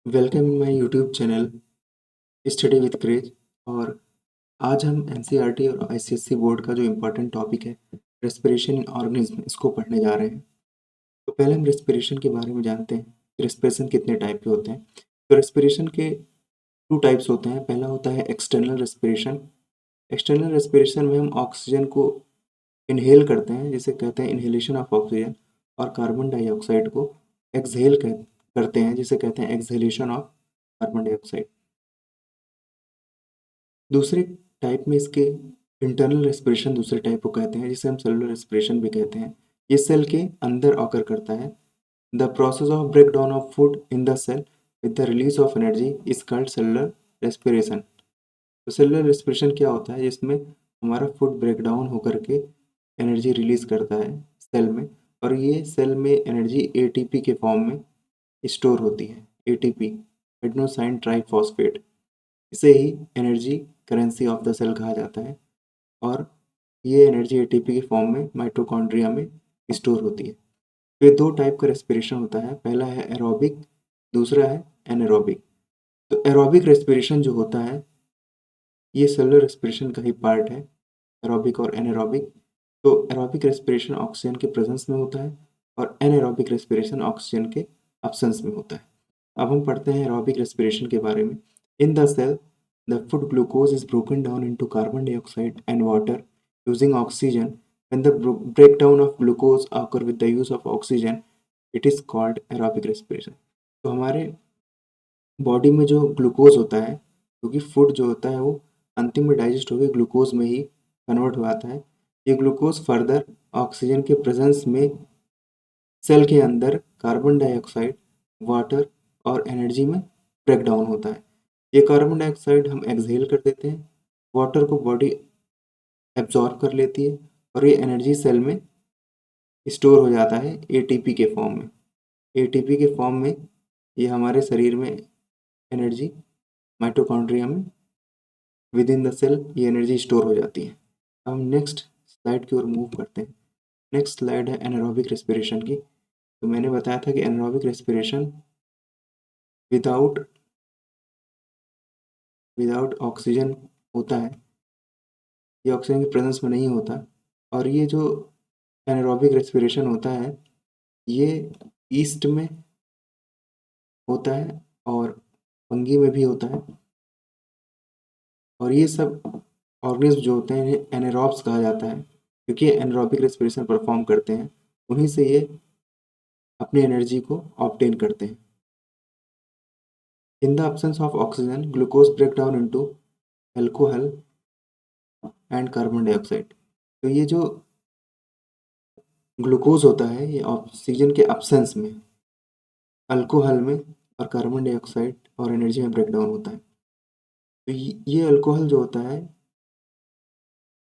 Welcome in my YouTube channel study with craze. और आज हम एनसीईआरटी और आईसीएसई बोर्ड का जो इम्पोर्टेंट टॉपिक है रेस्पिरेशन इन ऑर्गेनिज्म इसको पढ़ने जा रहे हैं। तो पहले हम रेस्पिरेशन के बारे में जानते हैं कि रेस्पिरेशन कितने टाइप के होते हैं। तो रेस्पिरेशन के टू टाइप्स होते हैं। पहला होता है एक्सटर्नल रेस्पिरेशन। एक्सटर्नल रेस्पिरेशन में हम ऑक्सीजन को इनहेल करते हैं, जिसे कहते हैं इनहेलेशन ऑफ ऑक्सीजन, और कार्बन डाइऑक्साइड को एक्सहेल करते हैं, जिसे कहते हैं एक्सहेलेशन ऑफ कार्बन डाइऑक्साइड। दूसरे टाइप में इसके इंटरनल रेस्पिरेशन दूसरे टाइप को कहते हैं, जिसे हम सेलुलर रेस्पिरेशन भी कहते हैं। ये सेल के अंदर ऑकर करता है। The process of break down of food in the cell with the release of energy is called cellular respiration. तो सेलुलर रेस्पिरेशन क्या होता है, जिसमें हमारा फूड ब्रेक डाउन होकर के एनर्जी रिलीज करता है सेल में, और ये सेल में एनर्जी एटीपी के फॉर्म में स्टोर होती है। एटीपी, एडेनोसाइन ट्राइफॉस्फेट, इसे ही energy currency of the cell कहा जाता है। और ये एनर्जी एटीपी के फॉर्म में माइटोकॉन्ड्रिया में स्टोर होती है। तो ये दो टाइप का रेस्पिरेशन होता है। पहला है एरोबिक, दूसरा है एनारोबिक। तो एरोबिक रेस्पिरेशन जो होता है ये सेलुलर रेस्पिरेशन का ही पार्ट है, एरोबिक और एनारोबिक। तो एरोबिक रेस्पिरेशन ऑक्सीजन के प्रेजेंस में होता है और एनारोबिक रेस्पिरेशन ऑक्सीजन के एब्सेंस में होता है। अब हम पढ़ते हैं एरोबिक रेस्पिरेशन के बारे में। In the cell the food glucose is broken down into carbon dioxide and water using oxygen. When the breakdown of glucose occur with the use of oxygen, it is called aerobic respiration. तो हमारे body में जो glucose होता है, क्योंकि food जो होता है वो अंतिम में डाइजेस्ट होकर ग्लूकोज में ही कन्वर्ट हो जाता है। ये ग्लूकोज फर्दर ऑक्सीजन के प्रेजेंस में सेल के अंदर कार्बन डाइऑक्साइड, वाटर और एनर्जी में ब्रेक डाउन होता है। ये कार्बन डाइऑक्साइड हम एक्सहेल कर देते हैं, वाटर को बॉडी एब्जॉर्ब कर लेती है, और ये एनर्जी सेल में स्टोर हो जाता है एटीपी के फॉर्म में। एटीपी के फॉर्म में ये हमारे शरीर में एनर्जी माइटोकॉन्ड्रिया में विद इन द सेल ये एनर्जी स्टोर हो जाती है। हम नेक्स्ट स्लाइड की ओर मूव करते हैं। नेक्स्ट स्लाइड है एनारोबिक रेस्पिरेशन की। तो मैंने बताया था कि anaerobic respiration without without oxygen होता है, ये ऑक्सीजन की प्रेजेंस में नहीं होता। और ये जो एनारोबिक रेस्पिरेशन होता है ये ईस्ट में होता है और फंगी में भी होता है। और ये सब ऑर्गेनिज्म जो होते हैं इन्हें एनारोब्स कहा जाता है, क्योंकि ये एनारोबिक रेस्पिरेशन परफॉर्म करते हैं। उन्हीं से ये अपनी एनर्जी को ऑब्टेन करते हैं। In the absence of oxygen glucose break down into alcohol and carbon dioxide. तो ये जो ग्लूकोज होता है ये ऑक्सीजन के एब्सेंस में अल्कोहल में और कार्बन डाइऑक्साइड और एनर्जी में ब्रेक डाउन होता है। तो ये अल्कोहल जो होता है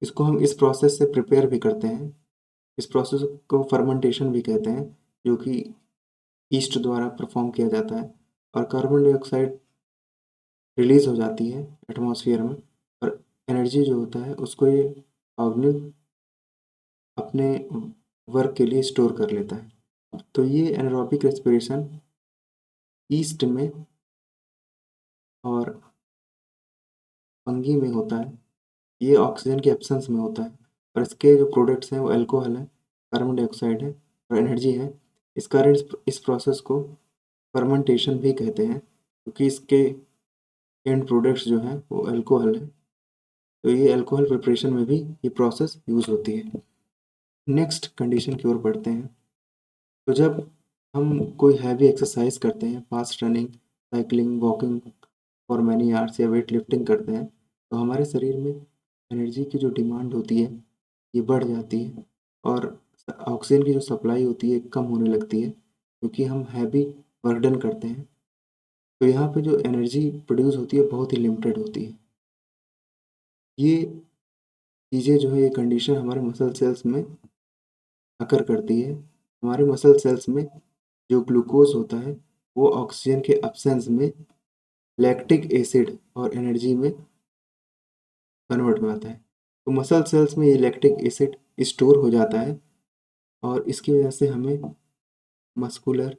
इसको हम इस प्रोसेस से प्रिपेयर भी करते हैं। इस प्रोसेस को फर्मेंटेशन भी कहते हैं, जो कि ईस्ट द्वारा परफॉर्म किया जाता है। और कार्बन डाइऑक्साइड रिलीज हो जाती है एटमॉस्फेयर में, और एनर्जी जो होता है उसको ये ऑर्गेनिज्म अपने वर्क के लिए स्टोर कर लेता है। तो ये एनारोबिक रेस्पिरेशन ईस्ट में और फंगी में होता है। ये ऑक्सीजन के एब्सेंस में होता है, और इसके जो प्रोडक्ट्स हैं वो अल्कोहल है, कार्बन डाइऑक्साइड है और एनर्जी है। इस कारण इस प्रोसेस को फर्मेंटेशन भी कहते हैं, क्योंकि इसके एंड प्रोडक्ट्स जो हैं वो अल्कोहल है। तो ये अल्कोहल प्रिपरेशन में भी ये प्रोसेस यूज़ होती है। नेक्स्ट कंडीशन की ओर बढ़ते हैं। तो जब हम कोई हैवी एक्सरसाइज करते हैं, fast running, cycling, walking for many hours या वेट लिफ्टिंग करते हैं, तो हमारे शरीर में एनर्जी की जो डिमांड होती है ये बढ़ जाती है, और ऑक्सीजन की जो सप्लाई होती है कम होने लगती है, क्योंकि हम हैवी वर्क डन करते हैं। तो यहाँ पे जो एनर्जी प्रोड्यूस होती है बहुत ही लिमिटेड होती है। ये चीज़ें जो है, ये कंडीशन हमारे मसल सेल्स में अकर करती है। हमारे मसल सेल्स में जो ग्लूकोज होता है वो ऑक्सीजन के एब्सेंस में लैक्टिक एसिड और एनर्जी में कन्वर्ट हो जाता है। तो मसल सेल्स में ये लैक्टिक एसिड स्टोर हो जाता है, और इसकी वजह से हमें मस्कुलर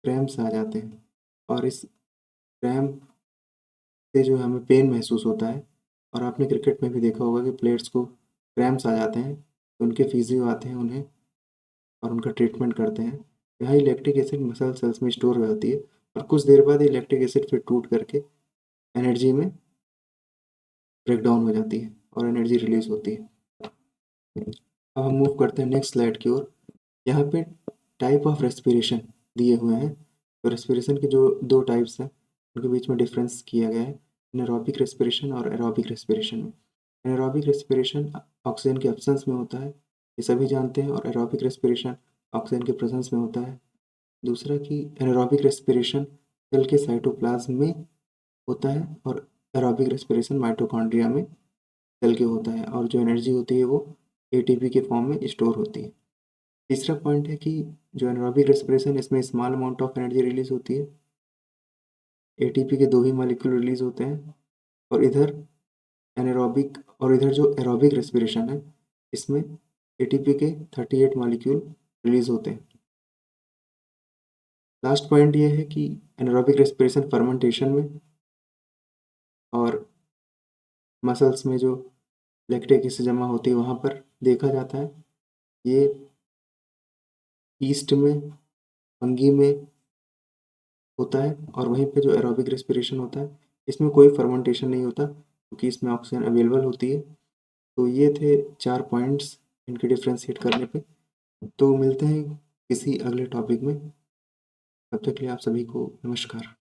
क्रैम्प्स आ जाते हैं। और इस क्रैम्प से जो हमें पेन महसूस होता है, और आपने क्रिकेट में भी देखा होगा कि प्लेयर्स को क्रैम्प्स आ जाते हैं, तो उनके फिजियो आते हैं उन्हें और उनका ट्रीटमेंट करते हैं। यहाँ लैक्टिक एसिड मसल सेल्स में स्टोर हो जाती है और कुछ देर बाद ये लैक्टिक एसिड फिर टूट करके एनर्जी में ब्रेक डाउन हो जाती है और एनर्जी रिलीज होती है। अब हम मूव करते हैं नेक्स्ट स्लाइड की ओर। यहाँ पे टाइप ऑफ रेस्पिरेशन दिए हुए हैं। तो रेस्पिरेशन के जो दो टाइप्स हैं उनके बीच में डिफरेंस किया गया है, एनारोबिक रेस्पिरेशन और एरोबिक रेस्पिरेशन में। एनारोबिक रेस्पिरेशन ऑक्सीजन के एब्सेंस में होता है, ये सभी जानते हैं, और एरोबिक रेस्पिरेशन ऑक्सीजन के प्रेजेंस में होता है। दूसरा कि एनारोबिक रेस्पिरेशन सेल के साइटोप्लाज्म में होता है और एरोबिक रेस्पिरेशन माइटोकॉन्ड्रिया में सेल के होता है, और जो एनर्जी होती है वो एटीपी के फॉर्म में स्टोर होती है। तीसरा पॉइंट है कि जो एनारोबिक रेस्पिरेशन, इसमें small amount of energy release होती है, एटीपी के 2 ही मॉलिक्यूल रिलीज होते हैं, और इधर जो एरोबिक रेस्पिरेशन है इसमें एटीपी के 38 मॉलिक्यूल रिलीज होते हैं। लास्ट पॉइंट ये है कि एनारोबिक रेस्पिरेशन फर्मेंटेशन में और मसल्स में जो लैक्टिक एसिड जमा होती है वहाँ पर देखा जाता है। ये ईस्ट में, फंगी में होता है, और वहीं पे जो एरोबिक रेस्पिरेशन होता है इसमें कोई फर्मेंटेशन नहीं होता क्योंकि इसमें ऑक्सीजन अवेलेबल होती है। तो ये थे 4 पॉइंट्स इनके डिफ्रेंशिएट करने पे। तो मिलते हैं किसी अगले टॉपिक में, तब तक के लिए आप सभी को नमस्कार।